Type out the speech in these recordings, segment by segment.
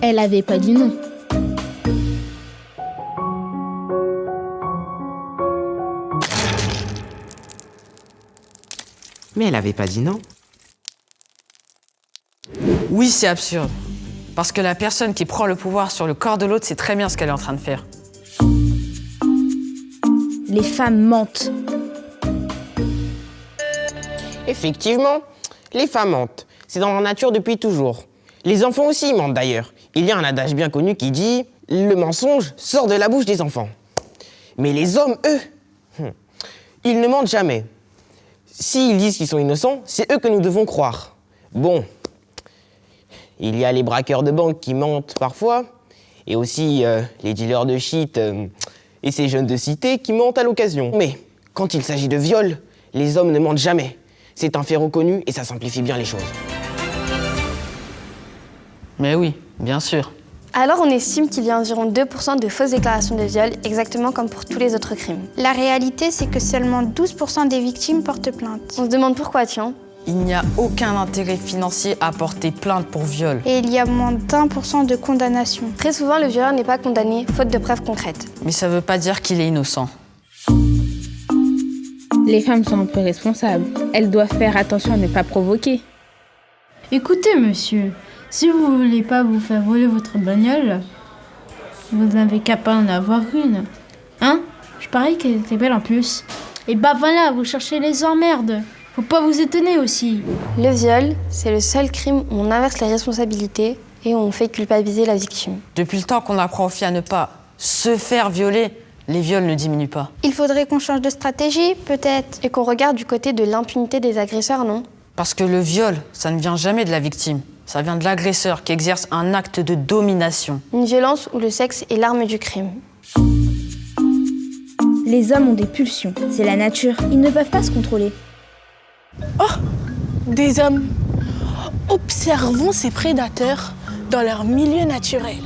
Elle avait pas dit non. Mais elle avait pas dit non. Oui, c'est absurde. Parce que la personne qui prend le pouvoir sur le corps de l'autre sait très bien ce qu'elle est en train de faire. Les femmes mentent. Effectivement, les femmes mentent. C'est dans leur nature depuis toujours. Les enfants aussi mentent d'ailleurs. Il y a un adage bien connu qui dit « Le mensonge sort de la bouche des enfants ». Mais les hommes, eux, ils ne mentent jamais. S'ils disent qu'ils sont innocents, c'est eux que nous devons croire. Bon, il y a les braqueurs de banque qui mentent parfois, et aussi les dealers de shit et ces jeunes de cité qui mentent à l'occasion. Mais quand il s'agit de viol, les hommes ne mentent jamais. C'est un fait reconnu et ça simplifie bien les choses. Mais oui, bien sûr. Alors on estime qu'il y a environ 2% de fausses déclarations de viol, exactement comme pour tous les autres crimes. La réalité, c'est que seulement 12% des victimes portent plainte. On se demande pourquoi, tiens. Il n'y a aucun intérêt financier à porter plainte pour viol. Et il y a moins d'1% de condamnation. Très souvent, le violeur n'est pas condamné, faute de preuves concrètes. Mais ça veut pas dire qu'il est innocent. Les femmes sont un peu responsables. Elles doivent faire attention à ne pas provoquer. Écoutez, monsieur, si vous voulez pas vous faire voler votre bagnole, vous n'avez qu'à pas en avoir une. Hein? Je parie qu'elle était belle en plus. Et bah voilà, vous cherchez les emmerdes. Faut pas vous étonner aussi. Le viol, c'est le seul crime où on inverse les responsabilités et où on fait culpabiliser la victime. Depuis le temps qu'on apprend aux filles à ne pas se faire violer, les viols ne diminuent pas. Il faudrait qu'on change de stratégie, peut-être. Et qu'on regarde du côté de l'impunité des agresseurs, non? Parce que le viol, ça ne vient jamais de la victime. Ça vient de l'agresseur qui exerce un acte de domination. Une violence où le sexe est l'arme du crime. Les hommes ont des pulsions. C'est la nature. Ils ne peuvent pas se contrôler. Oh, des hommes. Observons ces prédateurs dans leur milieu naturel.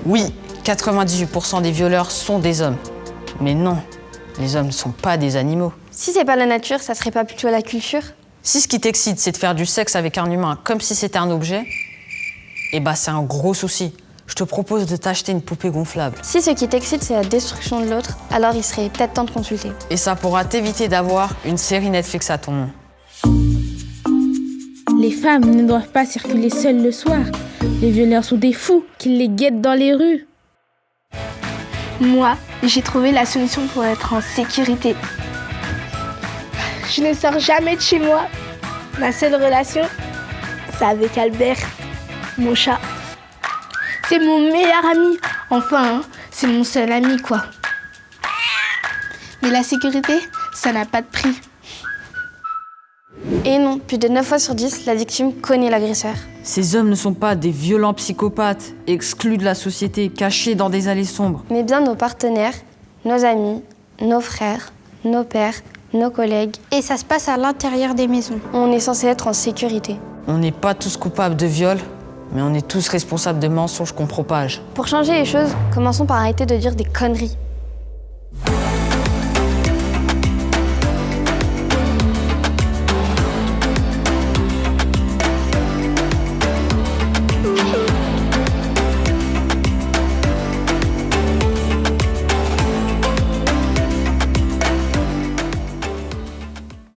Oui, 98% des violeurs sont des hommes. Mais non, les hommes ne sont pas des animaux. Si c'est pas la nature, ça serait pas plutôt la culture? Si ce qui t'excite, c'est de faire du sexe avec un humain comme si c'était un objet, eh bah c'est un gros souci. Je te propose de t'acheter une poupée gonflable. Si ce qui t'excite, c'est la destruction de l'autre, alors il serait peut-être temps de consulter. Et ça pourra t'éviter d'avoir une série Netflix à ton nom. Les femmes ne doivent pas circuler seules le soir. Les violeurs sont des fous qui les guettent dans les rues. Moi, j'ai trouvé la solution pour être en sécurité. Je ne sors jamais de chez moi. Ma seule relation, c'est avec Albert, mon chat. C'est mon meilleur ami. Enfin, c'est mon seul ami, quoi. Mais la sécurité, ça n'a pas de prix. Et non, plus de 9 fois sur 10, la victime connaît l'agresseur. Ces hommes ne sont pas des violents psychopathes, exclus de la société, cachés dans des allées sombres. Mais bien nos partenaires, nos amis, nos frères, nos pères, nos collègues. Et ça se passe à l'intérieur des maisons. On est censé être en sécurité. On n'est pas tous coupables de viol, mais on est tous responsables de mensonges qu'on propage. Pour changer les choses, commençons par arrêter de dire des conneries.